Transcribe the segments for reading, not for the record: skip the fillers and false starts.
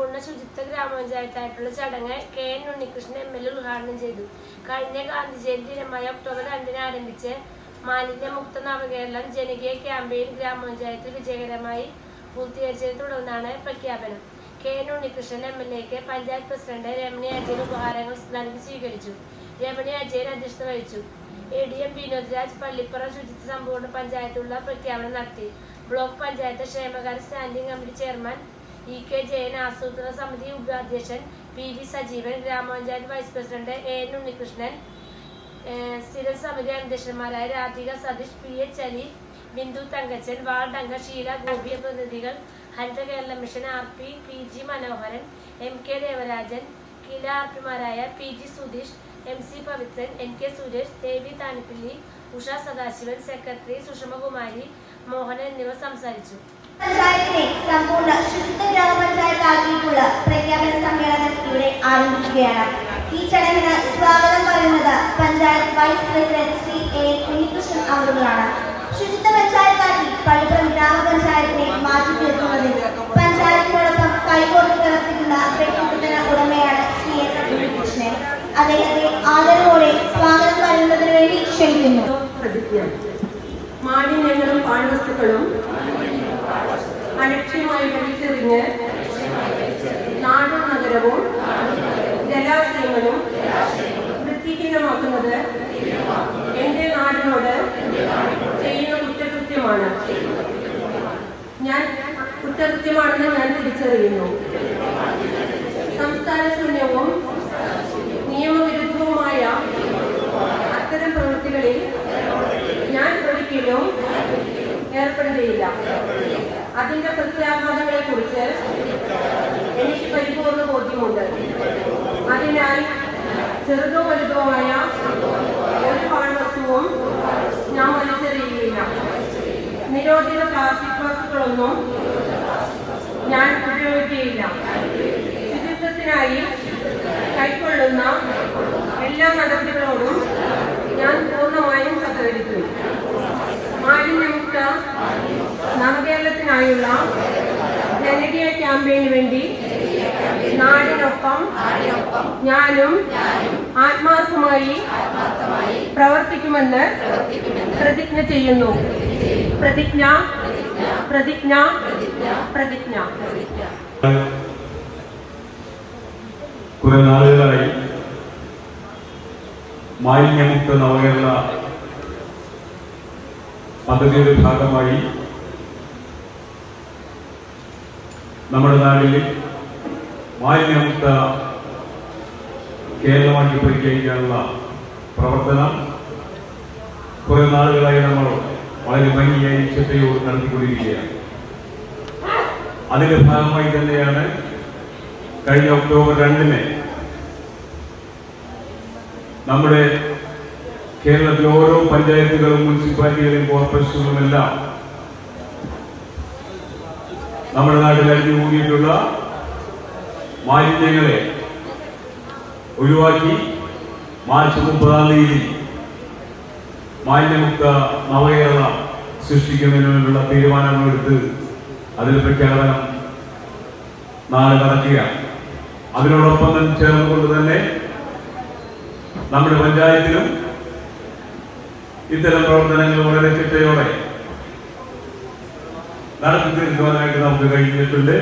സമ്പൂർണ്ണ ശുചിത്വ ഗ്രാമപഞ്ചായത്തായിട്ടുള്ള ചടങ്ങ് KN ഉണ്ണികൃഷ്ണൻ ML ഉദ്ഘാടനം ചെയ്തു. കഴിഞ്ഞ ഗാന്ധി ജയന്തി ദിനമായ ഒക്ടോബർ 2 ആരംഭിച്ച് മാലിന്യമുക്ത നവകേരളം ജനകീയ ക്യാമ്പയിൻ ഗ്രാമപഞ്ചായത്തിൽ വിജയകരമായി പൂർത്തീകരിച്ചതിനെ തുടർന്നാണ് പ്രഖ്യാപനം. KN ഉണ്ണികൃഷ്ണൻ MLAക്ക് പഞ്ചായത്ത് പ്രസിഡന്റ് രമണി അജയൻ ഉപഹാരങ്ങൾ നൽകി സ്വീകരിച്ചു. രമണി അജയൻ അധ്യക്ഷത വഹിച്ചു. ADM വിനോദ് രാജ് പള്ളിപ്പുറം ശുചിത്വ സമ്പൂർണ്ണ പഞ്ചായത്തുള്ള പ്രഖ്യാപനം നടത്തി. ബ്ലോക്ക് പഞ്ചായത്ത് ക്ഷേമകാര്യ standing committee chairman EK Jayan, ആസൂത്രണ സമിതി ഉപാധ്യക്ഷൻ PV സജീവൻ, ഗ്രാമപഞ്ചായത്ത് വൈസ് പ്രസിഡന്റ് AN ഉണ്ണികൃഷ്ണൻ, സ്ഥിര സമിതി അധ്യക്ഷന്മാരായ രാധിക സതീഷ്, PH അലി, ബിന്ദു തങ്കച്ചൻ, വാർഡ് അംഗം ഷീല ഗോപി, പ്രതിനിധികൾ Haritha Kerala mission RP PG Manoharan, MK Devarajan, KILA RPമാരായ PG Sudheesh, MC Pavithran, NK Suresh, Devi Thanippilly, Usha Sadasivan, secretary Sushamakumari, Mohan എന്നിവർ സംസാരിച്ചു. പഞ്ചായത്തിനെ സമ്പൂർണ്ണ ശുചിത്വ ഗ്രാമപഞ്ചായത്താക്കിയിട്ടുള്ള പ്രഖ്യാപന സമ്മേളനം ഇവിടെ ആരംഭിക്കുകയാണ്. ഈ ചടങ്ങിന് സ്വാഗതം പറയുന്നത് panchayat vice president Shri AN Unnikrishnan അവരുകളാണ്. ശുചിത്വ പഞ്ചായത്താക്കി പള്ളിപ്പുറം ഗ്രാമപഞ്ചായത്തിനെ മാറ്റിത്തീർക്കുന്നതിൽ പഞ്ചായത്തിനോടൊപ്പം കൈകോർത്ത് പ്രവർത്തിക്കുന്ന വ്യക്തിത്വത്തിന് ഉടമയാണ് ശ്രീ AN ഉണ്ണികൃഷ്ണൻ. അദ്ദേഹത്തെ ആദരവോടെ സ്വാഗതം പറയുന്നതിന് വേണ്ടി ക്ഷണിക്കുന്നു. മാലിന്യങ്ങളും പാഴ്വസ്തുക്കളും അലക്ഷ്യമായി വലിച്ചെറിഞ്ഞ് നാടും നഗരവും ജലാശയങ്ങളും വൃത്തിഹീനമാക്കുന്നത് എന്റെ നാടിനോട് ചെയ്യുന്ന കുറ്റകൃത്യമാണെന്ന് ഞാൻ തിരിച്ചറിയുന്നു. സംസ്ഥാന ശൂന്യവും നിയമവിരുദ്ധവുമായ അത്തരം പ്രവൃത്തികളിൽ ഞാൻ ഒരിക്കലും ഏർപ്പെടുകയില്ല. അതിന്റെ പ്രത്യാഘാതങ്ങളെ കുറിച്ച് എനിക്ക് പരിപൂർണ്ണ ബോധ്യമുണ്ട്. അതിനാൽ ചെറുതോ വലുതോ ആയ ഒരു പാഴ്വസ്തുവും ഞാൻ വലിച്ചെറിയുകയില്ല. നിരോധിത പ്ലാസ്റ്റിക് വസ്തുക്കളൊന്നും ഞാൻ ഉപയോഗിക്കുകയില്ല. ശുചിത്വത്തിനായി കൈക്കൊള്ളുന്ന എല്ലാ നടപടികളോടും ഞാൻ പൂർണ്ണമായും സഹകരിക്കും. മാലിന്യമുക്ത നവകേരളത്തിനായുള്ള ജനകീയ ക്യാമ്പയിന് വേണ്ടി നാടിനൊപ്പം ഞാനും ആത്മാർത്ഥമായി പ്രവർത്തിക്കുമെന്ന് പ്രതിജ്ഞ ചെയ്യുന്നു. പ്രതിജ്ഞ പ്രതിജ്ഞ പ്രതിജ്ഞ. കുറെ നാളുകളായി മാലിന്യമുക്ത നവകേരള പദ്ധതിയുടെ ഭാഗമായി നമ്മുടെ നാട്ടിൽ മാലിന്യമുക്ത കേരളമാക്കി പരിചയിക്കാനുള്ള പ്രവർത്തനം കുറെ നാളുകളായി നമ്മൾ വളരെ ഭംഗിയായി ശ്രദ്ധയോട് നടത്തിക്കൊണ്ടിരിക്കുകയാണ്. അതിന്റെ ഭാഗമായി തന്നെയാണ് കഴിഞ്ഞ ഒക്ടോബർ 2 നമ്മുടെ കേരളത്തിലെ ഓരോ പഞ്ചായത്തുകളും മുനിസിപ്പാലിറ്റികളും കോർപ്പറേഷനുകളുമെല്ലാം നമ്മുടെ നാട്ടിൽ അടിഞ്ഞുകൂടിയിട്ടുള്ള മാലിന്യങ്ങളെ ഒഴിവാക്കി മാർച്ച് 30 മാലിന്യമുക്ത നവകേരളം സൃഷ്ടിക്കുന്നതിന് വേണ്ടിയുള്ള തീരുമാനങ്ങളെടുത്ത് അതിന് പ്രഖ്യാപനം നാളെ നടക്കുകയാണ്. അതിനോടൊപ്പം തന്നെ ചേർന്നുകൊണ്ട് തന്നെ നമ്മുടെ പഞ്ചായത്തിലും ഇത്തരം പ്രവർത്തനങ്ങൾ വളരെ ചിട്ടയോടെ നടത്തി തീർക്കുവാനായിട്ട് നമുക്ക് കഴിഞ്ഞിട്ടുണ്ട്.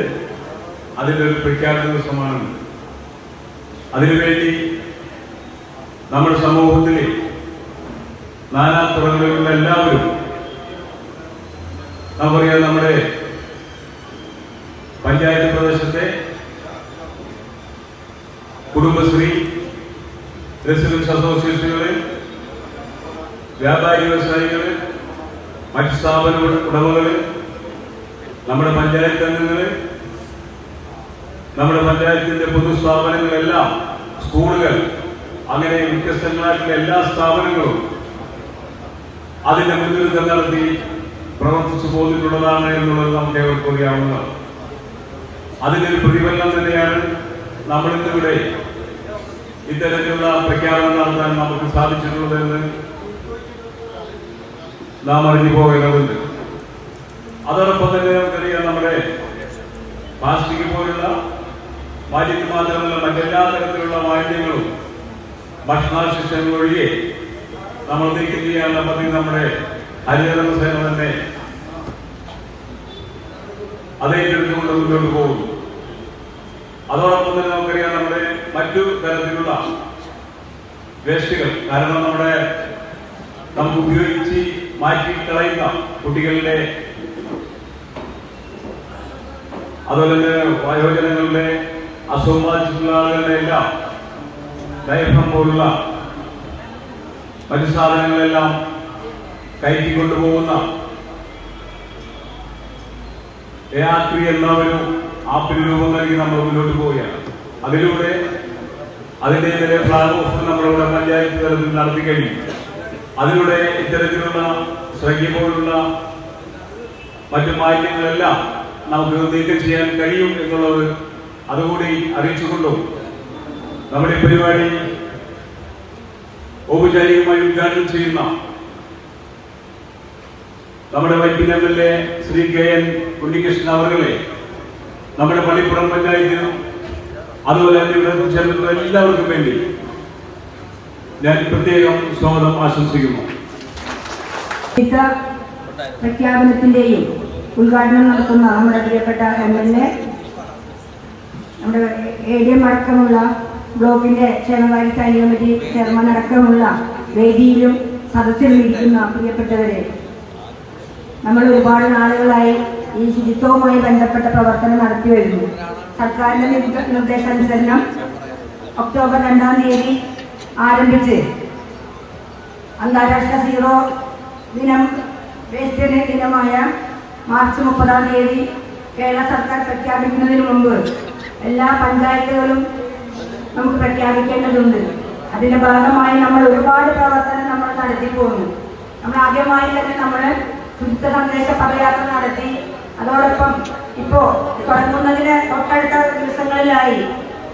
അതിൻ്റെ ഒരു പ്രഖ്യാപന ദിവസമാണ്. അതിനുവേണ്ടി നമ്മുടെ സമൂഹത്തിലെ നാനാതുറകളിലുള്ള എല്ലാവരും നമുക്കറിയാം, നമ്മുടെ പഞ്ചായത്ത് പ്രദേശത്തെ കുടുംബശ്രീ, റെസിഡൻസ് അസോസിയേഷനുകള്, വ്യാപാരി വ്യവസായികള്, മറ്റ് സ്ഥാപന ഉടമകള്, നമ്മുടെ പഞ്ചായത്ത് അംഗങ്ങള്, നമ്മുടെ പഞ്ചായത്തിന്റെ പൊതുസ്ഥാപനങ്ങളെല്ലാം, സ്കൂളുകൾ, അങ്ങനെ വ്യത്യസ്തങ്ങളായിട്ടുള്ള എല്ലാ സ്ഥാപനങ്ങളും അതിന്റെ മുൻനിർത്തം നടത്തി പ്രവർത്തിച്ചു പോന്നിട്ടുള്ളതാണ് എന്നുള്ളത് നമുക്ക് ഏവർക്കും അറിയാവുന്നതാണ്. അതിന്റെ ഒരു പ്രതിഫലനം തന്നെയാണ് നമ്മളിന്നിവിടെ ഇത്തരത്തിലുള്ള പ്രഖ്യാപനം നടത്താൻ നമുക്ക് സാധിച്ചിട്ടുള്ളതെന്ന് നാം അറിഞ്ഞു പോകേണ്ടതുണ്ട്. അതോടൊപ്പം തന്നെ നമുക്കറിയാം, നമ്മുടെ പ്ലാസ്റ്റിക് പോലുള്ള മാലിന്യം മാത്രമല്ല മറ്റെല്ലാ തരത്തിലുള്ള മാലിന്യങ്ങളും ഭക്ഷണാവശിഷ്ടങ്ങൾ ഒഴികെ നമ്മൾ നീക്കം ചെയ്യാനുള്ള പദ്ധതി നമ്മുടെ ഹരിതകർമ്മസേന തന്നെ അതേറ്റെടുത്തുകൊണ്ട് മുന്നോട്ട് പോകുന്നു. അതോടൊപ്പം തന്നെ നമുക്കറിയാം നമ്മുടെ മറ്റു തരത്തിലുള്ള വേസ്റ്റുകൾ, കാരണം നമുക്ക് ഉപയോഗിച്ച് മാറ്റി കളയുന്ന കുട്ടികളുടെ അതുപോലെ തന്നെ വയോജനങ്ങളുടെ അസുഖം ബാധിച്ചിട്ടുള്ള ആളുകളുടെ എല്ലാം ഡയഫ്രം പോലുള്ള മറ്റു സാധനങ്ങളെല്ലാം കയറ്റിക്കൊണ്ടുപോകുന്ന എആർടി എന്ന ഒരു ആപ്പിന് രൂപം നൽകി നമ്മൾ മുന്നോട്ട് പോവുകയാണ്. അതിലൂടെ അതിന്റെ ഇന്നലെ ഫ്ലാഗ് ഓഫ് നമ്മളിവിടെ പഞ്ചായത്ത് തലത്തിൽ നടത്തി കഴിഞ്ഞു. അതിലൂടെ ഇത്തരത്തിലുള്ള ശ്രദ്ധ പോലുള്ള മറ്റു മാലിന്യങ്ങളെല്ലാം നമുക്ക് നീക്കം ചെയ്യാൻ കഴിയും എന്നുള്ളത് അതുകൂടി അറിയിച്ചുകൊണ്ടും നമ്മുടെ പരിപാടി ഔപചാരികമായി ഉദ്ഘാടനം ചെയ്യുന്ന നമ്മുടെ വൈപ്പിൻ എംഎൽഎ ശ്രീ KN ഉണ്ണികൃഷ്ണൻ അവர்களെ നമ്മുടെ പള്ളിപ്പുറം പഞ്ചായത്തിനും അതുപോലെ തന്നെ ഇവിടെ ചേർന്നിട്ടുള്ള എല്ലാവർക്കും വേണ്ടി ഞാൻ പ്രത്യേകം സ്വാഗതം ആശംസിക്കുന്നു. പ്രഖ്യാപനത്തിന്റെയും ഉദ്ഘാടനം നടത്തുന്ന നമ്മുടെ പ്രിയപ്പെട്ട MLA, നമ്മുടെ ADM അടക്കമുള്ള ബ്ലോക്കിന്റെ ക്ഷേമകാര്യ സ്റ്റാൻഡിംഗ് കമ്മിറ്റി ചെയർമാൻ അടക്കമുള്ള വേദിയിലും സദസ്സിലും ഇരിക്കുന്ന പ്രിയപ്പെട്ടവരെ, നമ്മൾ ഒരുപാട് നാളുകളായി ഈ ശുചിത്വവുമായി ബന്ധപ്പെട്ട പ്രവർത്തനം നടത്തി വരുന്നു. സർക്കാരിന്റെ നിർദ്ദേശാനുസരണം ഒക്ടോബർ 2-ാം തീയതി ആരംഭിച്ച് അന്താരാഷ്ട്ര സീറോ ദിനം വേസ്റ്റ് ദിനമായ മാർച്ച് 30-ാം തീയതി കേരള സർക്കാർ പ്രഖ്യാപിക്കുന്നതിന് മുമ്പ് എല്ലാ പഞ്ചായത്തുകളും നമുക്ക് പ്രഖ്യാപിക്കേണ്ടതുണ്ട്. അതിന്റെ ഭാഗമായി നമ്മൾ ഒരുപാട് പ്രവർത്തനം നമ്മൾ നടത്തിപ്പോകുന്നു. നമ്മൾ ആദ്യമായി തന്നെ നമ്മൾ ശുചിത്വ സന്ദേശ പദയാത്ര നടത്തി. അതോടൊപ്പം ഇപ്പോ തുടങ്ങുന്നതിന് തൊട്ടടുത്ത ദിവസങ്ങളിലായി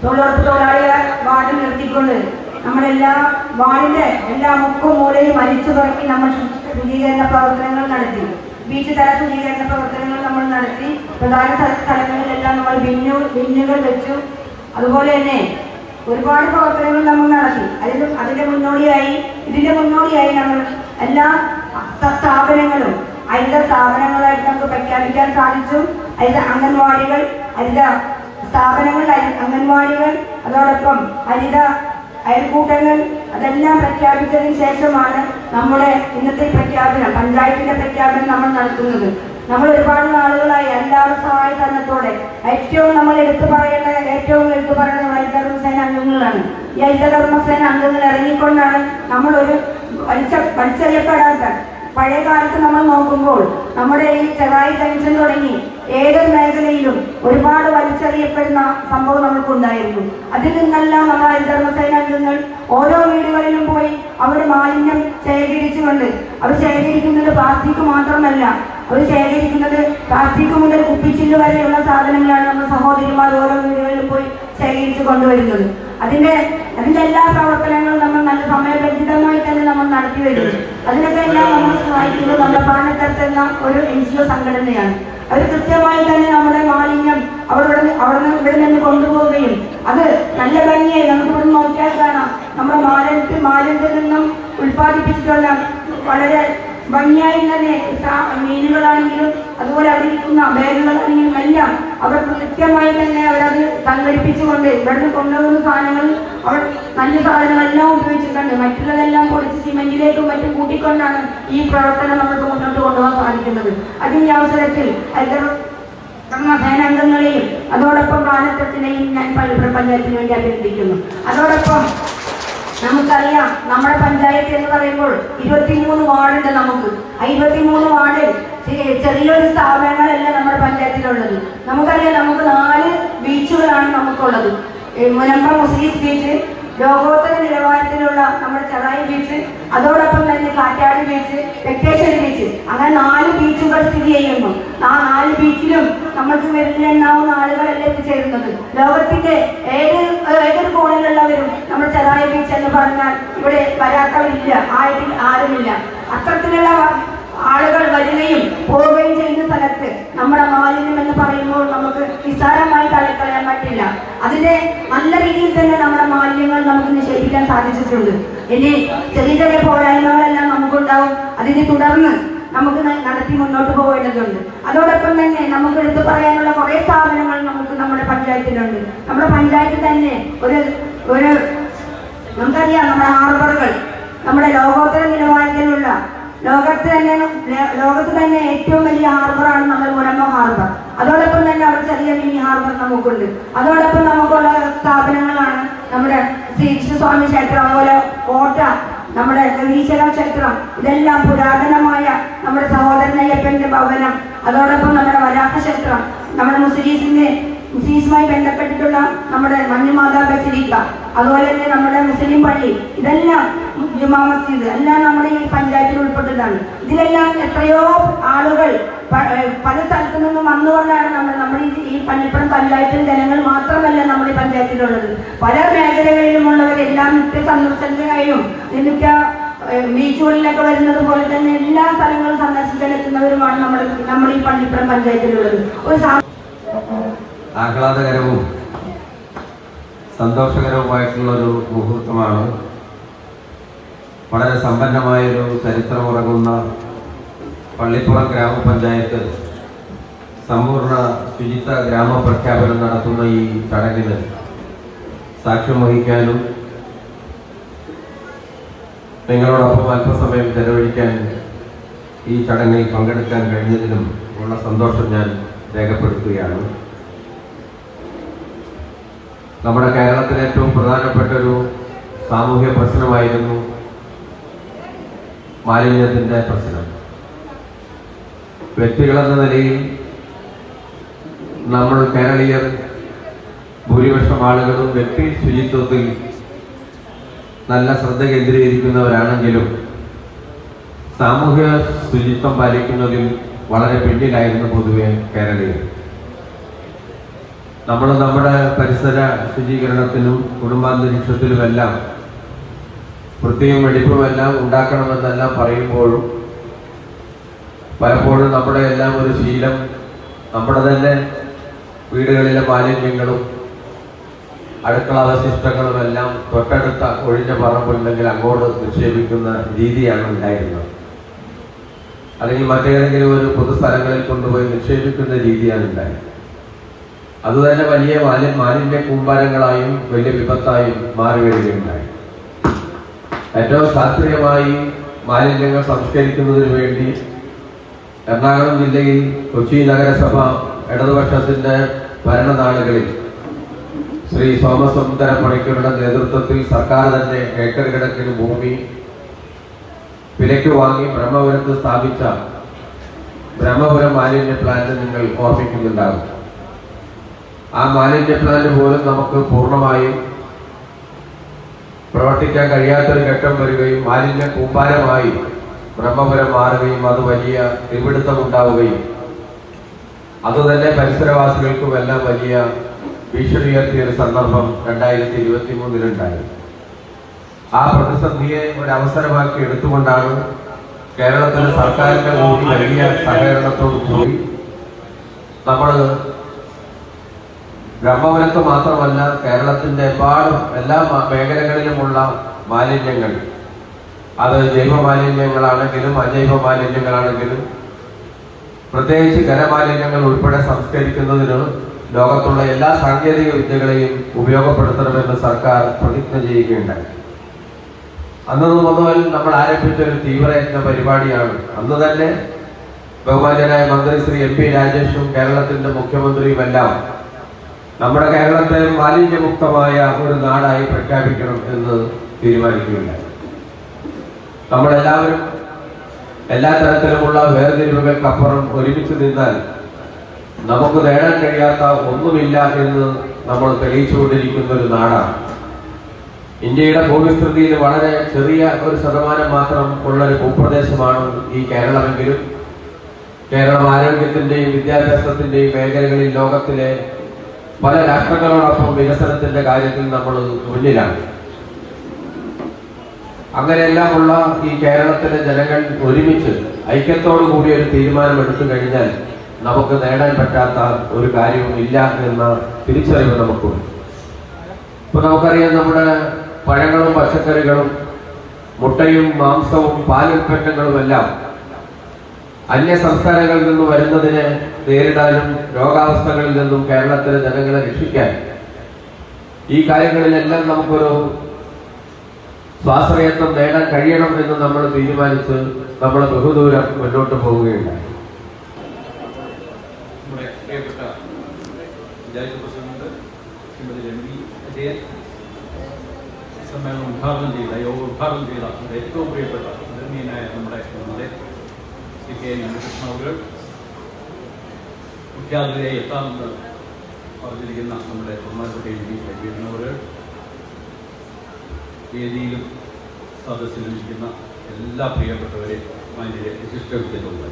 തൊഴിലുറപ്പ് തൊഴിലാളികളെ വാർഡിൽ നിർത്തിക്കൊണ്ട് നമ്മളെല്ലാ വാർഡിന്റെ എല്ലാ മുക്കും മൂലയും വലിച്ചു തുടങ്ങി നമ്മൾ ശുചീകരണ പ്രവർത്തനങ്ങൾ നടത്തി. ബീച്ച് തല ശുചീകരണ പ്രവർത്തനങ്ങൾ നമ്മൾ നടത്തി. പ്രധാന സ്ഥലങ്ങളിലെല്ലാം നമ്മൾ ബിന്നുകൾ വെച്ചു. അതുപോലെ തന്നെ ഒരുപാട് പ്രവർത്തനങ്ങൾ നമ്മൾ നടത്തി. ഇതിന്റെ മുന്നോടിയായി നമ്മൾ എല്ലാ സ്ഥാപനങ്ങളും ഹരിത സ്ഥാപനങ്ങളായിട്ട് നമുക്ക് പ്രഖ്യാപിക്കാൻ സാധിച്ചു. ഹരിത അംഗൻവാടികൾ, അംഗൻവാടികൾ, അതോടൊപ്പം ഹരിത അയൽക്കൂട്ടങ്ങൾ, അതെല്ലാം പ്രഖ്യാപിച്ചതിന് ശേഷമാണ് നമ്മുടെ ഇന്നത്തെ പ്രഖ്യാപനം, പഞ്ചായത്തിന്റെ പ്രഖ്യാപനം നമ്മൾ നടത്തുന്നത്. നമ്മൾ ഒരുപാട് നാളുകളായി എല്ലാവരും സഹായ സഹകരണത്തോടെ ഏറ്റവും എടുത്തു പറയുന്നത് ഹരിതകർമ്മസേന അംഗങ്ങളാണ്. ഈ ഹരിതകർമ്മസേന അംഗങ്ങൾ ഇറങ്ങിക്കൊണ്ടാണ് നമ്മളൊരു വലിച്ചെറിയപ്പെടാത്ത പഴയ കാലത്ത് നമ്മൾ നോക്കുമ്പോൾ നമ്മുടെ ഈ ചെറായി ജംഗ്ഷൻ തുടങ്ങി ഏതൊരു മേഖലയിലും ഒരുപാട് വലിച്ചെറിയപ്പെടുന്ന സംഭവം നമുക്കുണ്ടായിരുന്നു. അതിൽ നിന്നെല്ലാം നമ്മൾ ഹരിതകർമ്മസേന അംഗങ്ങൾ ഓരോ വീടുകളിലും പോയി അവിടെ മാലിന്യം ശേഖരിച്ചുകൊണ്ട്, അവർ ശേഖരിക്കുന്നത് പ്ലാസ്റ്റിക് മാത്രമല്ല, അവർ ശേഖരിക്കുന്നത് പ്ലാസ്റ്റിക് മുതൽ കുപ്പിച്ചില്ല് വരെയുള്ള സാധനങ്ങളാണ് നമ്മൾ സഹോദരിമാർ ഓരോ വീടുകളിലും പോയി ശേഖരിച്ചു കൊണ്ടുവരുന്നത്. അതിന്റെ എല്ലാ പ്രവർത്തനങ്ങളും നമ്മൾ നല്ല സമയബന്ധിതമായി തന്നെ നമ്മൾ നടത്തി വരുന്നു. അതിനൊക്കെ എല്ലാം നമ്മൾ സഹായിക്കുന്നത് നമ്മുടെ പാനക്കരത്ത് എന്ന ഒരു NGO സംഘടനയാണ്. അവർ കൃത്യമായി തന്നെ നമ്മുടെ മാലിന്യം ഇവിടെ നിന്ന് കൊണ്ടുപോവുകയും അത് നല്ല ഭംഗിയായി നമുക്ക് ഇവിടെ നോക്കിയാൽ കാണാം. നമ്മുടെ മാലിന്യത്തിൽ നിന്നും ഉൽപ്പാദിപ്പിച്ചിട്ടുള്ള വളരെ ഭംഗിയായി തന്നെ മീനുകളാണെങ്കിലും അതുപോലെ അവിടെ ഇരിക്കുന്ന ബാഗുകളാണെങ്കിലും എല്ലാം അവർ കൃത്യമായി തന്നെ അവരത് സംഘടിപ്പിച്ചുകൊണ്ട് ഇവിടുന്ന് കൊണ്ടുപോകുന്ന സാധനങ്ങൾ അവർ നല്ല സാധനങ്ങളെല്ലാം ഉപയോഗിച്ചിട്ടുണ്ട്. മറ്റുള്ളതെല്ലാം പൊളിച്ച് സിമെന്റിലേക്കും മറ്റും കൂട്ടിക്കൊണ്ടാണ് ഈ പ്രവർത്തനം നമുക്ക് മുന്നോട്ട് കൊണ്ടുപോകാൻ സാധിക്കുന്നത്. അതിന്റെ അവസരത്തിൽ സേനാംഗങ്ങളെയും അതോടൊപ്പം പാനത്തത്തിനെയും ഞാൻ പള്ളിപ്പുറം പഞ്ചായത്തിന് വേണ്ടി അഭ്യർത്ഥിക്കുന്നു. അതോടൊപ്പം നമുക്കറിയാം, നമ്മുടെ പഞ്ചായത്ത് എന്ന് പറയുമ്പോൾ 23 വാർഡുണ്ട്. നമുക്ക് 23 വാർഡിൽ ചെറിയൊരു സ്ഥാപനങ്ങളല്ല നമ്മുടെ പഞ്ചായത്തിലുള്ളത്. നമുക്കറിയാം, നമുക്ക് 4 ബീച്ചുകളാണ് നമുക്കുള്ളത്. മുനമ്പ മുസ്ലിം ബീച്ച്, ലോകോത്തര നിലവാരത്തിലുള്ള നമ്മുടെ ചെറായി ബീച്ച്, അതോടൊപ്പം തന്നെ കാറ്റാടി ബീച്ച്, വെക്കേശ്വരി ബീച്ച്, അങ്ങനെ 4 ബീച്ചുകൾ സ്ഥിതി ചെയ്യുന്നു. ആ 4 ബീച്ചിലും നമ്മൾക്ക് വരുന്നുണ്ടാവുന്ന ആളുകളല്ലേ എത്തിച്ചേരുന്നത്. ലോകത്തിന്റെ ഏതൊരു കോണിലുള്ളവരും നമ്മൾ ചെറായി ബീച്ച് എന്ന് പറഞ്ഞാൽ ഇവിടെ വരാത്തവരില്ല, ആരുമില്ല. അത്തരത്തിലുള്ള ആളുകൾ വരികയും പോവുകയും ചെയ്യുന്ന സ്ഥലത്ത് നമ്മുടെ മാലിന്യം എന്ന് പറയുമ്പോൾ നമുക്ക് നിസ്സാരമായി തള്ളിക്കളയാൻ പറ്റില്ല. അതിന്റെ നല്ല രീതിയിൽ തന്നെ നമ്മുടെ മാലിന്യങ്ങൾ നമുക്ക് നിഷേധിക്കാൻ സാധിച്ചിട്ടുണ്ട്. ഇനി ചെറിയ ചെറിയ പോരായ്മകളെല്ലാം നമുക്കുണ്ടാവും. അതിനെ തുടർന്ന് നമുക്ക് നടത്തി മുന്നോട്ട് പോകേണ്ടതുണ്ട്. അതോടൊപ്പം തന്നെ നമുക്ക് എടുത്തു പറയാനുള്ള കുറെ സ്ഥാപനങ്ങൾ നമുക്ക് നമ്മുടെ പഞ്ചായത്തിലുണ്ട്. നമ്മുടെ പഞ്ചായത്തിൽ തന്നെ ഒരു നമുക്കറിയാം, നമ്മുടെ ഹാർബറുകൾ നമ്മുടെ ലോകോത്തര നിലവാരത്തിലുള്ള ലോകത്ത് തന്നെ ഏറ്റവും വലിയ ഹാർബറാണ് നമ്മുടെ മുനമ്പം ഹാർബർ. അതോടൊപ്പം തന്നെ അവിടെ ചെറിയ മിനി ഹാർബർ നമുക്കുണ്ട്. അതോടൊപ്പം നമുക്കുള്ള സ്ഥാപനങ്ങളാണ് നമ്മുടെ ശ്രീ കൃഷ്ണസ്വാമി ക്ഷേത്രം, അതുപോലെ കോട്ട, നമ്മുടെ ഈശ്വര ക്ഷേത്രം, ഇതെല്ലാം പുരാതനമായ നമ്മുടെ സഹോദരൻ അയ്യപ്പന്റെ ഭവനം. അതോടൊപ്പം നമ്മുടെ വരാഹ ക്ഷേത്രം, നമ്മുടെ മുസ്ലിംസുമായി ബന്ധപ്പെട്ടിട്ടുള്ള നമ്മുടെ മഞ്ഞുമാതാ ബസിലിക്ക, അതുപോലെ തന്നെ നമ്മുടെ മുസ്ലിം പള്ളി, ഇതെല്ലാം ജുമാ മസ്ജിദ് എല്ലാം നമ്മുടെ ഈ പഞ്ചായത്തിൽ ഉൾപ്പെട്ടതാണ്. ഇതിലെല്ലാം എത്രയോ ആളുകൾ പല സ്ഥലത്തു നിന്നും വന്നുകൊണ്ടാണ് നമ്മുടെ ഈ പള്ളിപ്പുറം പഞ്ചായത്തിൽ ജനങ്ങൾ മാത്രമല്ല നമ്മുടെ ഈ പഞ്ചായത്തിലുള്ളത്. പല മേഖലകളിലുമുള്ളവരെല്ലാം നിത്യ സന്ദർശകരായും നിത്യ ബീച്ചുകളിലൊക്കെ വരുന്നത് പോലെ തന്നെ എല്ലാ സ്ഥലങ്ങളും സന്ദർശിക്കാനെത്തുന്നവരുമാണ് നമ്മുടെ ഈ പള്ളിപ്പുറം പഞ്ചായത്തിലുള്ളത്. ഒരു ആഹ്ലാദകരവും സന്തോഷകരവുമായിട്ടുള്ളൊരു മുഹൂർത്തമാണ്. വളരെ സമ്പന്നമായൊരു ചരിത്രമുറങ്ങുന്ന പള്ളിപ്പുറം ഗ്രാമപഞ്ചായത്ത് സമ്പൂർണ്ണ ശുചിത്വ ഗ്രാമപ്രഖ്യാപനം നടത്തുന്ന ഈ ചടങ്ങിന് സാക്ഷ്യം വഹിക്കാനും നിങ്ങളോടൊപ്പം അല്പസമയം ചെലവഴിക്കാൻ ഈ ചടങ്ങിൽ പങ്കെടുക്കാൻ കഴിഞ്ഞതിലും ഉള്ള സന്തോഷം ഞാൻ രേഖപ്പെടുത്തുകയാണ്. നമ്മുടെ കേരളത്തിലെ ഏറ്റവും പ്രധാനപ്പെട്ടൊരു സാമൂഹ്യ പ്രശ്നമായിരുന്നു മാലിന്യത്തിൻ്റെ പ്രശ്നം. വ്യക്തികളെന്ന നിലയിൽ നമ്മൾ കേരളീയർ ഭൂരിപക്ഷം ആളുകളും വ്യക്തി ശുചിത്വത്തിൽ നല്ല ശ്രദ്ധ കേന്ദ്രീകരിക്കുന്നവരാണെങ്കിലും സാമൂഹ്യ ശുചിത്വം പാലിക്കുന്നതിൽ വളരെ പിന്നിലായിരുന്നു പൊതുവെ കേരളീയർ. നമ്മൾ നമ്മുടെ പരിസര ശുചീകരണത്തിനും കുടുംബാന്തരീക്ഷത്തിലുമെല്ലാം വൃത്തിയും വെടിപ്പുമെല്ലാം ഉണ്ടാക്കണമെന്നെല്ലാം പറയുമ്പോഴും പലപ്പോഴും നമ്മുടെ എല്ലാം ഒരു ശീലം നമ്മുടെ തന്നെ വീടുകളിലെ മാലിന്യങ്ങളും അടുക്കള അവശിഷ്ടങ്ങളും എല്ലാം തൊട്ടടുത്ത ഒഴിഞ്ഞ പറമ്പുണ്ടെങ്കിൽ അങ്ങോട്ട് നിക്ഷേപിക്കുന്ന രീതിയാണ് ഉണ്ടായിരുന്നത്. അല്ലെങ്കിൽ മറ്റേതെങ്കിലും ഒരു പൊതുസ്ഥലങ്ങളിൽ കൊണ്ടുപോയി നിക്ഷേപിക്കുന്ന രീതിയാണ് ഉണ്ടായത്. അതുതന്നെ വലിയ മാലിന്യ കൂമ്പാരങ്ങളായും വലിയ വിപത്തായും മാറി വരികയുണ്ടായി. ഏറ്റവും ശാസ്ത്രീയമായി മാലിന്യങ്ങൾ സംസ്കരിക്കുന്നതിന് വേണ്ടി എറണാകുളം ജില്ലയിൽ കൊച്ചി നഗരസഭ ഇടതുപക്ഷത്തിന്റെ ഭരണനാളുകളിൽ ശ്രീ സോമസുന്ദര പണിക്കരുടെ നേതൃത്വത്തിൽ സർക്കാർ തന്നെ ഏക്കർ കണക്കിന് ഭൂമി വിലയ്ക്ക് വാങ്ങി ബ്രഹ്മപുരത്ത് സ്ഥാപിച്ച ബ്രഹ്മപുരം മാലിന്യ പ്ലാന്റ് നിങ്ങൾ ഓർമ്മിക്കുന്നുണ്ടാകും. ആ മാലിന്യ പ്ലാന്റ് പോലും നമുക്ക് പൂർണ്ണമായും പ്രവർത്തിക്കാൻ കഴിയാത്തൊരു ഘട്ടം വരികയും മാലിന്യ കൂമ്പാരമായി ബ്രഹ്മപുരം മാറുകയും അത് വലിയ തീപിടുത്തമുണ്ടാവുകയും അതുതന്നെ പരിസരവാസികൾക്കുമെല്ലാം വലിയ ഭീഷണി ഉയർത്തിയ ഒരു സന്ദർഭം 2023 ആ പ്രതിസന്ധിയെ ഒരവസരമാക്കി എടുത്തുകൊണ്ടാണ് കേരളത്തിലെ സർക്കാരിന്റെ കൂടി വലിയ സഹകരണത്തോടു കൂടി നമ്മൾ ബ്രഹ്മപുരത്ത് മാത്രമല്ല കേരളത്തിന്റെ എല്ലാ മേഖലകളിലുമുള്ള മാലിന്യങ്ങൾ, അത് ജൈവ മാലിന്യങ്ങളാണെങ്കിലും അജൈവ മാലിന്യങ്ങളാണെങ്കിലും പ്രത്യേകിച്ച് ഖരമാലിന്യങ്ങൾ ഉൾപ്പെടെ സംസ്കരിക്കുന്നതിന് ലോകത്തുള്ള എല്ലാ സാങ്കേതിക വിദ്യകളെയും ഉപയോഗപ്പെടുത്തണമെന്ന് സർക്കാർ പ്രതിജ്ഞ ചെയ്യുകയുണ്ടായി. അന്ന് മുതൽ നമ്മൾ ആരംഭിച്ചൊരു തീവ്രയജ്ഞ പരിപാടിയാണ്. അന്ന് തന്നെ ബഹുമാന്യനായ മന്ത്രി ശ്രീ MP രാജേഷും കേരളത്തിന്റെ മുഖ്യമന്ത്രിയുമെല്ലാം നമ്മുടെ കേരളത്തെ മാലിന്യമുക്തമായ ഒരു നാടായി പ്രഖ്യാപിക്കണം എന്ന് തീരുമാനിക്കുകയുണ്ടായി. നമ്മളെല്ലാവരും എല്ലാ തരത്തിലുമുള്ള വേർതിരിവുകൾക്കപ്പുറം ഒരുമിച്ച് നിന്നാൽ നമുക്ക് നേടാൻ കഴിയാത്ത ഒന്നുമില്ല എന്ന് നമ്മൾ തെളിയിച്ചുകൊണ്ടിരിക്കുന്ന ഒരു നാടാണ്. ഇന്ത്യയുടെ ഭൂവിസ്തൃതിയിൽ വളരെ ചെറിയ ഒരു ശതമാനം മാത്രം ഉള്ളൊരു ഭൂപ്രദേശമാണ് ഈ കേരളമെങ്കിലും കേരളം ആരോഗ്യത്തിന്റെയും വിദ്യാഭ്യാസത്തിന്റെയും മേഖലകളിൽ ലോകത്തിലെ പല രാഷ്ട്രങ്ങളോടൊപ്പം വികസനത്തിന്റെ കാര്യത്തിൽ നമ്മൾ മുന്നിലാണ്. അങ്ങനെയെല്ലാമുള്ള ഈ കേരളത്തിലെ ജനങ്ങൾ ഒരുമിച്ച് ഐക്യത്തോടു കൂടി ഒരു തീരുമാനം എടുത്തു കഴിഞ്ഞാൽ നമുക്ക് നേടാൻ പറ്റാത്ത ഒരു കാര്യവും ഇല്ല എന്ന തിരിച്ചറിവ് നമുക്കുണ്ട്. ഇപ്പൊ നമുക്കറിയാം, നമ്മുടെ പഴങ്ങളും പച്ചക്കറികളും മുട്ടയും മാംസവും പാലുൽപ്പന്നങ്ങളും എല്ലാം അന്യ സംസ്ഥാനങ്ങളിൽ നിന്നും വരുന്നതിനെ നേരിടാനും രോഗാവസ്ഥകളിൽ നിന്നും കേരളത്തിലെ ജനങ്ങളെ രക്ഷിക്കാൻ ഈ കാര്യങ്ങളിലെല്ലാം നമുക്കൊരു സ്വാശ്രയത്വം നേടാൻ കഴിയണം എന്ന് നമ്മൾ തീരുമാനിച്ച് നമ്മൾ ബഹുദൂരം മുന്നോട്ട് പോവുകയുണ്ടായി. നമ്മുടെ പ്രിയപ്പെട്ട പഞ്ചായത്ത് പ്രസിഡന്റ് ശ്രീമതി രമണി അജയൻ സമ്മേളനം ഉദ്ഘാടനം ചെയ്ത യോഗം ഉദ്ഘാടനം ചെയ്ത നമ്മുടെ ഏറ്റവും പ്രിയപ്പെട്ട ആദരണീയനായ നമ്മുടെ ശ്രീ കെ ഉണ്ണികൃഷ്ണൻ അവർ, മുഖ്യാതിഥിയായി എത്താമെന്ന് പറഞ്ഞിരിക്കുന്ന നമ്മുടെ ബഹുമാനപ്പെട്ട MP അവർ, വേദിയിലും സദസ്സിലും ഇരിക്കുന്ന എല്ലാ പ്രിയപ്പെട്ടവരെ അതിൻ്റെ വിശിഷ്ട വ്യക്തിത്വങ്ങൾ,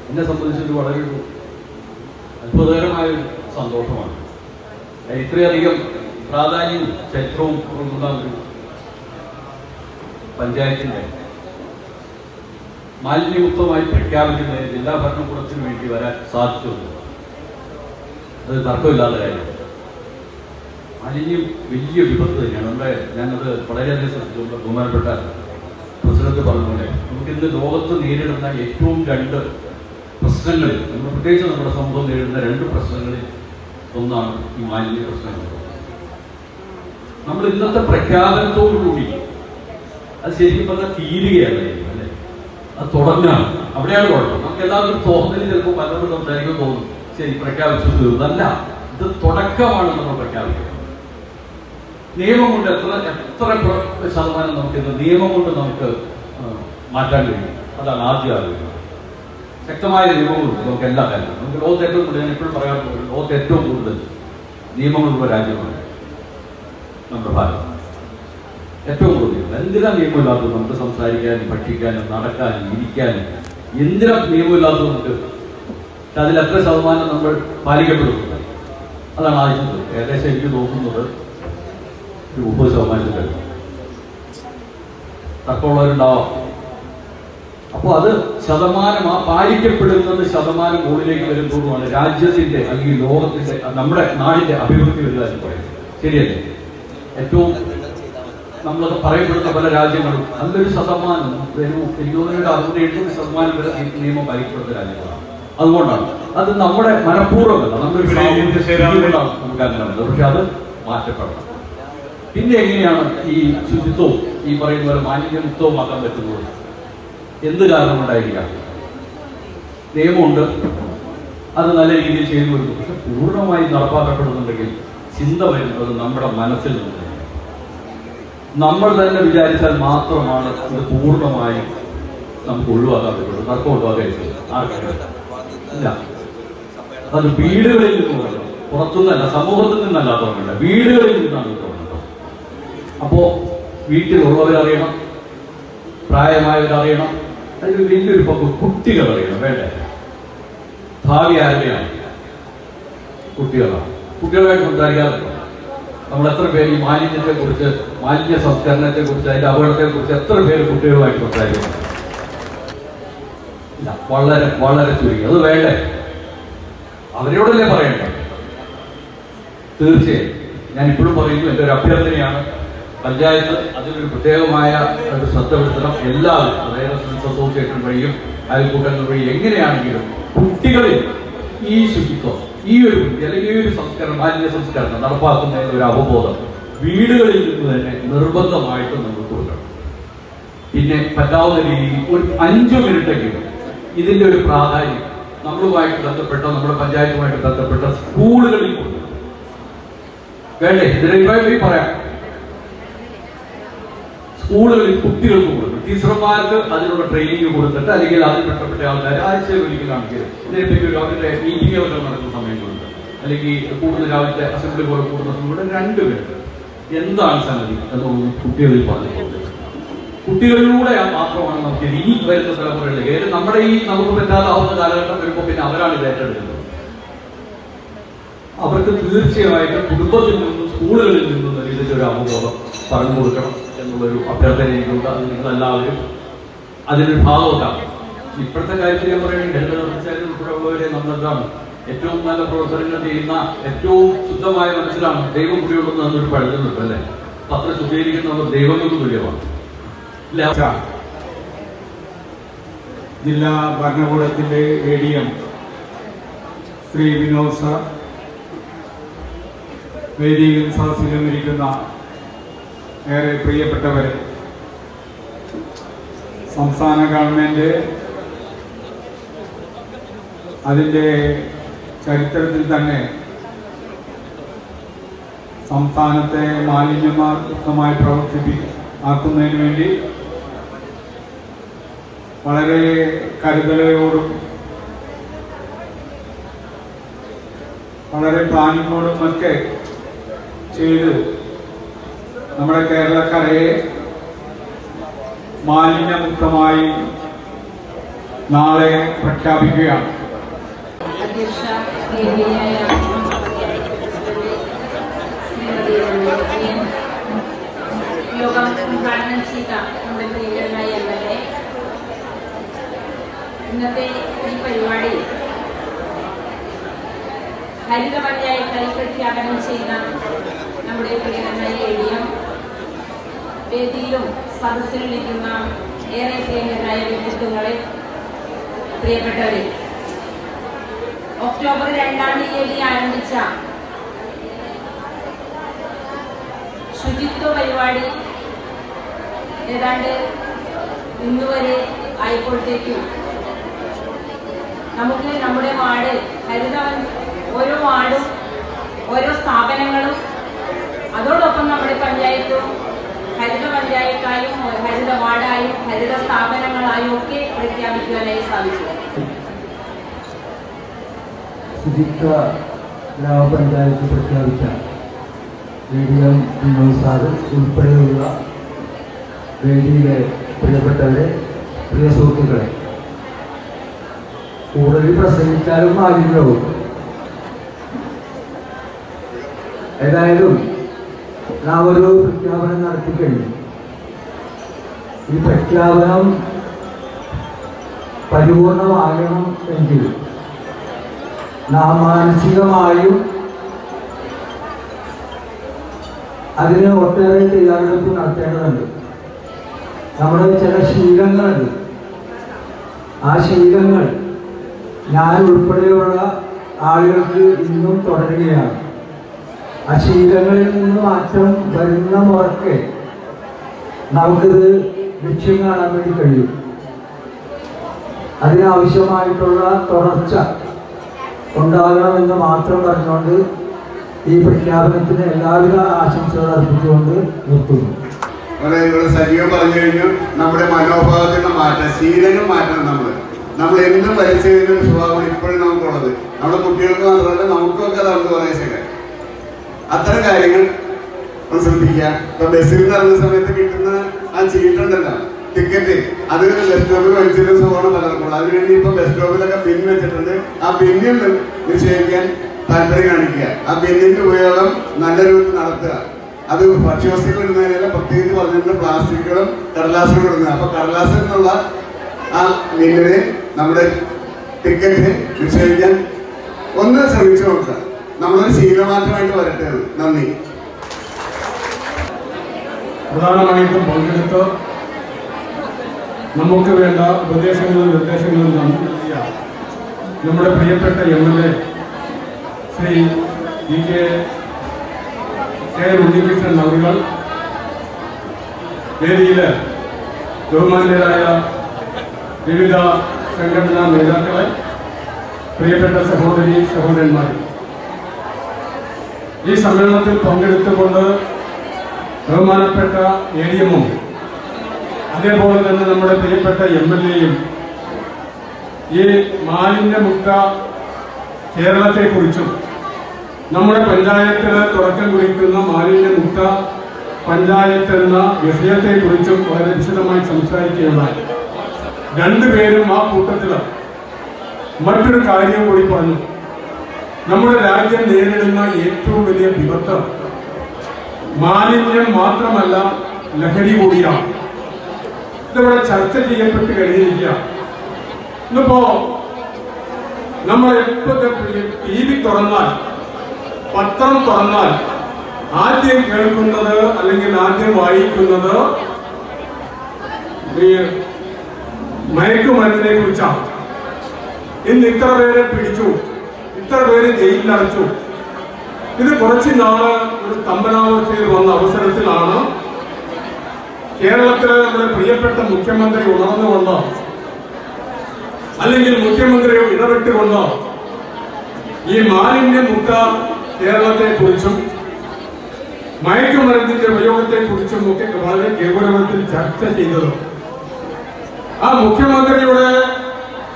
എന്നെ സംബന്ധിച്ചൊരു വളരെ അത്ഭുതകരമായ ഒരു സന്തോഷമാണ്. ഇത്രയധികം പ്രാധാന്യവും ചരിത്രവും ഉള്ള ഒരു പഞ്ചായത്തിൻ്റെ മാലിന്യമുക്തമായി പ്രഖ്യാപിക്കുന്നതിന് ജില്ലാ ഭരണകൂടത്തിന് വേണ്ടി വരാൻ സാധിച്ചു. അത് തർക്കമില്ലാത്ത കാര്യം. മാലിന്യം വലിയ വിപത്ത് തന്നെയാണ്. ഞാനത് വളരെയധികം ശ്രദ്ധിച്ചുകൊണ്ട് ബഹുമാനപ്പെട്ട പ്രസിഡന്റ് പറഞ്ഞുകൊണ്ട് നമുക്കിന്ന് ലോകത്ത് നേരിടുന്ന ഏറ്റവും രണ്ട് പ്രശ്നങ്ങളിൽ, നമ്മൾ പ്രത്യേകിച്ച് നമ്മുടെ സമൂഹം നേരിടുന്ന രണ്ട് പ്രശ്നങ്ങളിൽ ഒന്നാണ് ഈ മാലിന്യ പ്രശ്നങ്ങൾ. നമ്മൾ ഇന്നത്തെ പ്രഖ്യാപനത്തോടുകൂടി അത് ശരിക്കും പറഞ്ഞാൽ തീരുകയാണ് അല്ലേ, അത് തുടങ്ങാണ്. അവിടെയാണ് കുഴപ്പം. നമുക്ക് എല്ലാവർക്കും തോന്നലിൽ ചിലപ്പോൾ പലപ്പോഴും സംസാരിക്കുമ്പോൾ തോന്നും ശരി പ്രഖ്യാപിച്ചു തീർന്നല്ല, ഇത് തുടക്കമാണ് നമ്മൾ പ്രഖ്യാപിക്കുന്നത്. നിയമം കൊണ്ട് എത്ര ശതമാനം നമുക്ക് നിയമം കൊണ്ട് നമുക്ക് മാറ്റാൻ കഴിയും, അതാണ് ആദ്യം ആലോചിക്കുന്നത്. ശക്തമായ നിയമങ്ങളുണ്ട് നമുക്ക് എല്ലാ കാര്യങ്ങളും. നമുക്ക് ലോകത്ത് ഏറ്റവും കൂടുതൽ, ഞാൻ എപ്പോഴും പറയാറുണ്ട്, ലോകത്ത് ഏറ്റവും കൂടുതൽ നിയമങ്ങളുള്ള രാജ്യമാണ് നമ്മുടെ ഭാരതം. ഏറ്റവും കൂടുതൽ എന്തിനാ നിയമമില്ലാത്തത്? നമുക്ക് സംസാരിക്കാനും പഠിക്കാനും നടക്കാനും ഇരിക്കാനും എന്തിനാ നിയമമില്ലാത്തത് നമുക്ക്? പക്ഷെ അതിൽ എത്ര ശതമാനം നമ്മൾ പാലിക്കപ്പെടുന്നു? അതാണ് ആദ്യത്തെ. ഏകദേശം എനിക്ക് തോന്നുന്നത് ഒരു 30% തർക്കമുള്ളവരുണ്ടാവാം. അപ്പോൾ അത് ശതമാനം, ആ പാലിക്കപ്പെടുന്നത് ശതമാനം മുകളിലേക്ക് വരുമ്പോഴുമാണ് രാജ്യത്തിന്റെ അല്ലെങ്കിൽ ലോകത്തിന്റെ നമ്മുടെ നാടിന്റെ അഭിവൃദ്ധി വരിക എന്ന് പറയുന്നത്. ശരിയല്ലേ? ഏറ്റവും നമ്മളത് പറയപ്പെടുന്ന പല രാജ്യങ്ങളും നല്ലൊരു ശതമാനം, എനിക്ക് തോന്നുന്ന 60-70% വരെ നിയമം പാലിക്കപ്പെടുന്ന രാജ്യങ്ങളാണ്. അതുകൊണ്ടാണ് അത് നമ്മുടെ മനഃപൂർവ്വമല്ല, നമ്മുടെ നമുക്ക് അങ്ങനെ വന്നത്. പക്ഷെ അത് മാറ്റപ്പെടണം. പിന്നെ എങ്ങനെയാണ് ഈ ശുചിത്വവും ഈ പറയുന്ന പോലെ മാലിന്യമുക്തവുമാക്കാൻ പറ്റുന്നത്? എന്ത് കാരണം കൊണ്ടായിരിക്കാം? നിയമമുണ്ട്, അത് നല്ല രീതിയിൽ ചെയ്തു വരുന്നു. പക്ഷെ പൂർണ്ണമായി നടപ്പാക്കപ്പെടുന്നുണ്ടെങ്കിൽ ചിന്ത വരുന്നത് നമ്മുടെ മനസ്സിൽ നിന്ന്. നമ്മൾ തന്നെ വിചാരിച്ചാൽ മാത്രമാണ് ഇത് പൂർണ്ണമായി നമുക്ക് ഒഴിവാക്കാൻ പറ്റുള്ളൂ. തർക്കം ഒഴിവാക്കാൻ ഇല്ല. അത് വീടുകളിൽ നിന്നുമല്ല, പുറത്തുനിന്നല്ല, സമൂഹത്തിൽ നിന്നല്ല തുടങ്ങേണ്ട, വീടുകളിൽ നിന്നാണ് തുടങ്ങേണ്ടത്. അപ്പോ വീട്ടിലുള്ളവരറിയണം, പ്രായമായവരറിയണം, അതിൽ വലിയൊരു പങ്ക് കുട്ടികൾ അറിയണം. വേണ്ടേ? ഭാവി ആരുടെയാണ്? കുട്ടികളാണ്. കുട്ടികളുമായിട്ട് സംസാരിക്കാതെ നമ്മൾ എത്ര പേര് ഈ മാലിന്യത്തെ കുറിച്ച്, മാലിന്യ സംസ്കരണത്തെ കുറിച്ച്, അതിന്റെ അപകടത്തെ കുറിച്ച് എത്ര പേര് കുട്ടികളുമായിട്ട് സംസാരിക്കുന്നു? ഇല്ല, വളരെ വളരെ ചുരുങ്ങി. അത് വേണ്ടേ? അവരോടല്ലേ പറയണ്ടേ? തീർച്ചയായും ഞാൻ ഇപ്പോഴും പറയുന്നു, എൻ്റെ ഒരു അഭ്യർത്ഥനയാണ്, പഞ്ചായത്ത് അതിനൊരു പ്രത്യേകമായ ഒരു ശ്രദ്ധ വരുത്തണം. എല്ലാവരും, അതായത് സ്റ്റുഡൻസ് അസോസിയേഷൻ വഴിയും അയൽക്കൂട്ടങ്ങൾ വഴി എങ്ങനെയാണെങ്കിലും കുട്ടികളിൽ ഈ ശുചിത്വം, ഈ ഒരു അല്ലെങ്കിൽ ഈ ഒരു സംസ്കരണം, മാലിന്യ സംസ്കരണം നടപ്പാക്കുന്നതിന് ഒരു അവബോധം വീടുകളിൽ നിന്ന് തന്നെ നിർബന്ധമായിട്ട് നമ്മൾ കൊടുക്കണം. പിന്നെ പറ്റാവുന്ന രീതിയിൽ ഒരു 5 മിനിറ്റെങ്കിലും ഇതിന്റെ ഒരു പ്രാധാന്യം നമ്മളുമായിട്ട് ബന്ധപ്പെട്ട, നമ്മുടെ പഞ്ചായത്തുമായിട്ട് ബന്ധപ്പെട്ട സ്കൂളുകളിൽ കൊടുക്കണം. വേണ്ടേ? ഇതിനെ പറയാം, സ്കൂളുകളിൽ കുട്ടികൾക്ക് കൊടുക്കും. ടീച്ചർമാർക്ക് അതിനുള്ള ട്രെയിനിങ് കൊടുത്തിട്ട്, അല്ലെങ്കിൽ അതിൽ ബന്ധപ്പെട്ട ആൾക്കാർ ആഴ്ചയിൽ ഒരിക്കലാണെങ്കിൽ ഇതിനെപ്പറ്റി ഒരു അവരുടെ മീറ്റിങ്ങുകളൊക്കെ നടക്കുന്ന സമയം കൊടുത്ത്, അല്ലെങ്കിൽ കൂടുതൽ രാവിലത്തെ അസംബ്ലി പോലെ കൂടുന്ന സമയം 2 മിനിറ്റ് എന്താണ് സംഗതി എന്നൊന്ന് കുട്ടികളിൽ പറഞ്ഞു കൊടുക്കുന്നത്. കുട്ടികളിലൂടെ മാത്രമാണ് നമുക്ക് ഇനി വരുന്ന തലമുറകളിലേക്ക്, നമ്മുടെ ഈ നമുക്ക് പറ്റാതാവുന്ന കാലഘട്ടം വരുമ്പോൾ പിന്നെ അവരാണ് ഇത് ഏറ്റെടുക്കുന്നത്. അവർക്ക് തീർച്ചയായിട്ടും കുടുംബത്തിൽ നിന്നും സ്കൂളുകളിൽ നിന്നും ഇതിന്റെ ഒരു അവബോധം പറഞ്ഞു കൊടുക്കണം എന്നുള്ളൊരു അഭ്യർത്ഥന എനിക്കുണ്ട്. അത് നിങ്ങളെല്ലാവരും അതിനൊരു ഭാഗമാക്കാം. ഇപ്പോഴത്തെ കാര്യത്തിൽ ഞാൻ പറയുകയാണെങ്കിൽ ഹരിത കർമ്മചാരി ഉൾപ്പെടെയുള്ളവരെ നമ്മളെന്താണ് ഏറ്റവും നല്ല പ്രവർത്തനങ്ങൾ ചെയ്യുന്ന ഏറ്റവും ശുദ്ധമായ മനസ്സിലാണ് ദൈവം കുടികൊള്ളുന്നത് എന്നൊരു പഴകുന്നുണ്ട് അല്ലേ? അത്ര ശുദ്ധീകരിക്കുന്നവർ ദൈവങ്ങൾക്ക് തുല്യമാണ്. ജില്ലാ ഭരണകൂടത്തിന്റെ ADM ശ്രീ വിനോദ് സാർ, വേദിയിൽ സദസ്സിലും ഇരിക്കുന്ന ഏറെ പ്രിയപ്പെട്ടവരെ, സംസ്ഥാന ഗവൺമെന്റ് അതിൻ്റെ ചരിത്രത്തിൽ തന്നെ സംസ്ഥാനത്തെ മാലിന്യമുക്തമായി ആക്കുന്നതിന് വേണ്ടി വളരെ കരുതലോടും വളരെ പ്ലാനിങ്ങോടും ഒക്കെ ചെയ്ത് നമ്മുടെ കേരളക്കരയെ മാലിന്യമുക്തമായി നാളെ പ്രഖ്യാപിക്കുകയാണ്. യോഗം ഉദ്ഘാടനം ചെയ്ത നമ്മുടെ പ്രിയങ്കരനായ MLA, ഇന്നത്തെ ഈ പരിപാടി ഹരിത പഞ്ചായത്തായി പ്രഖ്യാപനം ചെയ്ത നമ്മുടെ പ്രിയങ്കരനായ ADM, വേദിയിലും സദസ്സിലിരിക്കുന്ന ഏറെ പ്രിയങ്കരനായ വ്യക്തിത്വങ്ങളെ, പ്രിയപ്പെട്ടവരെ, ഒക്ടോബർ 2-ാം തീയതി ആരംഭിച്ച ശുചിത്വ പരിപാടി ഏതാണ്ട് ഇന്നുവരെ ആയപ്പോഴത്തേക്കും നമുക്ക് നമ്മുടെ വാർഡ് ഓരോ വാർഡും ഓരോ സ്ഥാപനങ്ങളും അതോടൊപ്പം നമ്മുടെ പഞ്ചായത്തും ഹരിത പഞ്ചായത്തായും ഹരിത വാർഡായും ഹരിത സ്ഥാപനങ്ങളായും ഒക്കെ പ്രഖ്യാപിക്കുവാനായി സാധിച്ചു. ശുചിത്വ ഗ്രാമപഞ്ചായത്ത് പ്രഖ്യാപിച്ച ADM വിനോദ് സാറ് ഉൾപ്പെടെയുള്ള വേദിയിലെ പ്രിയപ്പെട്ടവരെ, പ്രിയ സുഹൃത്തുക്കളെ, കൂടുതൽ പ്രസംഗിച്ചാലും ആഗ്രഹവും. ഏതായാലും നാം ഒരു പ്രഖ്യാപനം നടത്തിക്കഴിഞ്ഞു. ഈ പ്രഖ്യാപനം പരിപൂർണമാകണം എങ്കിൽ നാം മാനസികമായും അതിന് ഒട്ടേറെ തയ്യാറെടുപ്പ് നടത്തേണ്ടതുണ്ട്. നമ്മുടെ ചില ശീലങ്ങളുണ്ട്. ആ ശീലങ്ങൾ ഞാൻ ഉൾപ്പെടെയുള്ള ആളുകൾക്ക് ഇന്നും തുടരുകയാണ്. ആ ശീലങ്ങളിൽ നിന്ന് മാറ്റം വരുന്ന മുറയ്ക്ക് നമുക്കിത് ലക്ഷ്യം കാണാൻ വേണ്ടി കഴിയും. അതിനാവശ്യമായിട്ടുള്ള തുടർച്ച ഉണ്ടാകണമെന്ന് മാത്രം പറഞ്ഞുകൊണ്ട് ഈ പ്രഖ്യാപനത്തിന് എല്ലാവിധ ആശംസകൾ അർപ്പിച്ചുകൊണ്ട് നിർത്തുന്നു. ഇവിടെ സജീവം പറഞ്ഞു കഴിഞ്ഞു. നമ്മുടെ മനോഭാവത്തിലുള്ള മാറ്റം, ശീലങ്ങൾ മാറ്റണം. നമ്മൾ എന്തും വലിച്ചതിനും സ്വഭാവം ഇപ്പോഴും നമുക്കുള്ളത്. നമ്മുടെ കുട്ടികൾക്ക് മാത്രമല്ല നമുക്കൊക്കെ അതാണ് കുറേശ്ശൊക്കെ. അത്തരം കാര്യങ്ങൾ ഒന്ന് ശ്രദ്ധിക്കുക. ഇപ്പൊ ബസ്സിൽ നിന്ന് ഇറങ്ങുന്ന സമയത്ത് കിട്ടുന്ന ആ ചീട്ടുണ്ടല്ലോ, ടിക്കറ്റ്, അത് ബസ് സ്റ്റോപ്പിൽ വലിച്ചിട്ട് സ്വഭാവം പലർക്കുള്ളൂ. അതിനുവേണ്ടി ഇപ്പൊ ബസ് സ്റ്റോപ്പിലൊക്കെ പിൻ വെച്ചിട്ടുണ്ട്. ആ പിന്നിൽ നിക്ഷേപിക്കാൻ താല്പര്യം കാണിക്കുക. ആ പിന്നിന്റെ ഉപയോഗം നല്ല രൂപത്തിൽ നടത്തുക. അത് ഭക്ഷ്യവസ്തുക്കൾ ഇടുന്നതിനല്ല, പ്രത്യേകിച്ച് പറഞ്ഞിട്ടുണ്ട് പ്ലാസ്റ്റിക്കുകളും കടലാസുകളും ഇടുന്നത്. അപ്പൊ കടലാസിൽ നിന്നുള്ള ആ ബില്ലിന് നമ്മുടെ ടിക്കറ്റ് നിക്ഷേപിക്കാൻ ഒന്ന് ശ്രമിച്ചു നോക്കുക. നമ്മളൊരു ശീലമാറ്റമായിട്ട് വരട്ടെ. നന്ദി. പ്രധാനമായിട്ടും പങ്കെടുത്ത് നമുക്ക് വേണ്ട ഉപദേശങ്ങളും നിർദ്ദേശങ്ങളും നൽകിയ നമ്മുടെ പ്രിയപ്പെട്ട MLA ശ്രീ കെ ഉണ്ണികൃഷ്ണൻ അവർ, വേദിയിലെ ബഹുമാന്യരായ വിവിധ സംഘടനാ നേതാക്കളെ, പ്രിയപ്പെട്ട സഹോദരി സഹോദരന്മാർ, ഈ സമ്മേളനത്തിൽ പങ്കെടുത്തുകൊണ്ട് ബഹുമാനപ്പെട്ട ADM-ഉം അതേപോലെ തന്നെ നമ്മുടെ പ്രിയപ്പെട്ട MLA-യും ഈ മാലിന്യമുക്ത കേരളത്തെക്കുറിച്ചും നമ്മുടെ പഞ്ചായത്തിന് തുടക്കം കുറിക്കുന്ന മാലിന്യമുക്ത പഞ്ചായത്ത് എന്ന വിഷയത്തെക്കുറിച്ചും വളരെ വിശദമായി സംസാരിക്കുകയുണ്ടായി. രണ്ടുപേരും ആ കൂട്ടത്തിൽ മറ്റൊരു കാര്യം കൂടി പറഞ്ഞു. നമ്മുടെ രാജ്യം നേരിടുന്ന ഏറ്റവും വലിയ വിപത്ത് മാലിന്യം മാത്രമല്ല, ലഹരി കൂടിയാണ്. ഇതിവിടെ ചർച്ച ചെയ്യപ്പെട്ട് കഴിഞ്ഞിരിക്കുക. ഇന്നിപ്പോ നമ്മൾ എപ്പോഴത്തെ TV തുറന്നാൽ, പത്രം തുറന്നാൽ ആദ്യം കേൾക്കുന്നത് അല്ലെങ്കിൽ ആദ്യം വായിക്കുന്നത് ഈ മയക്കുമരുന്നിനെ കുറിച്ചാണ്. ഇന്ന് ഇത്ര പേരെ പിടിച്ചു, ഇത്ര പേര് ജയിലിലടച്ചു. ഇത് കുറച്ച് നാള് ഒരു സ്തംഭനാവസ്ഥയിൽ വന്ന അവസരത്തിലാണ് കേരളത്തിലെ നമ്മുടെ പ്രിയപ്പെട്ട മുഖ്യമന്ത്രി ഉണർന്നുകൊണ്ട്, അല്ലെങ്കിൽ മുഖ്യമന്ത്രി ഇടപെട്ടുകൊണ്ട് ഈ മാലിന്യമുക്ത കേരളത്തെ കുറിച്ചും മയക്കുമരുന്നിന്റെ ഉപയോഗത്തെ കുറിച്ചും ഒക്കെ വളരെ ഗൗരവത്തിൽ ചർച്ച ചെയ്തത്. ആ മുഖ്യമന്ത്രിയുടെ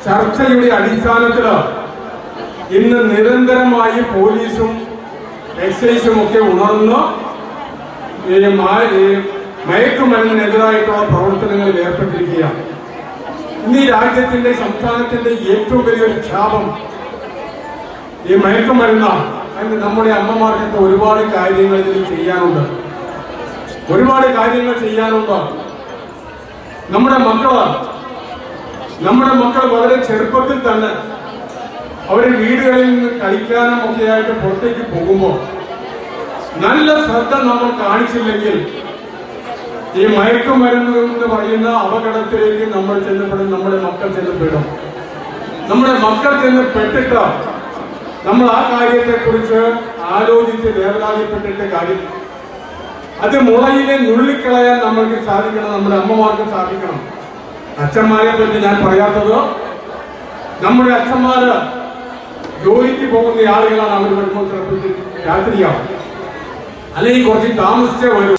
ചർച്ചയുടെ അടിസ്ഥാനത്തിൽ ഇന്ന് നിരന്തരമായി പോലീസും എക്സൈസും ഒക്കെ ഉണർന്ന് മയക്കുമരുന്നിനെതിരായിട്ടുള്ള പ്രവർത്തനങ്ങളിൽ ഏർപ്പെട്ടിരിക്കുകയാണ്. ഇന്ന് ഈ രാജ്യത്തിന്റെ, സംസ്ഥാനത്തിന്റെ ഏറ്റവും വലിയൊരു ക്ഷാമം ഈ മയക്കുമരുന്നാണ്. അതിന് നമ്മുടെ അമ്മമാർക്കൊക്കെ ഒരുപാട് കാര്യങ്ങൾ ഇതിൽ ചെയ്യാനുണ്ട്, ഒരുപാട് കാര്യങ്ങൾ ചെയ്യാനുണ്ട്. നമ്മുടെ മക്കൾ വളരെ ചെറുപ്പത്തിൽ തന്നെ അവര് വീടുകളിൽ നിന്ന് കളിക്കാനും ഒക്കെ ആയിട്ട് പുറത്തേക്ക് പോകുമ്പോൾ നല്ല ശ്രദ്ധ നമ്മൾ കാണിച്ചില്ലെങ്കിൽ ഈ മയക്കുമരുന്ന് എന്ന് പറയുന്ന അപകടത്തിലേക്ക് നമ്മൾ ചെന്നപ്പെടും, നമ്മുടെ മക്കൾ ചെന്നപ്പെടും. നമ്മുടെ മക്കൾ ചെന്ന് പെട്ടിട്ട് നമ്മൾ ആ കാര്യത്തെക്കുറിച്ച് ആലോചിച്ച് വേവലാതിപ്പെട്ടിട്ട് കാര്യം, അത് മുളയിലെ നുള്ളിക്കളയാൻ നമ്മൾക്ക് സാധിക്കണം, നമ്മുടെ അമ്മമാർക്ക് സാധിക്കണം. അച്ഛന്മാരെ പറ്റി ഞാൻ പറയാത്തത്, നമ്മുടെ അച്ഛന്മാര് ജോലിക്ക് പോകുന്ന ആളുകളാണ്. അവർ വരുമ്പോൾ ചിലപ്പോൾ രാത്രിയാവും, അല്ലെങ്കിൽ കുറച്ച് താമസിച്ചേ വരും.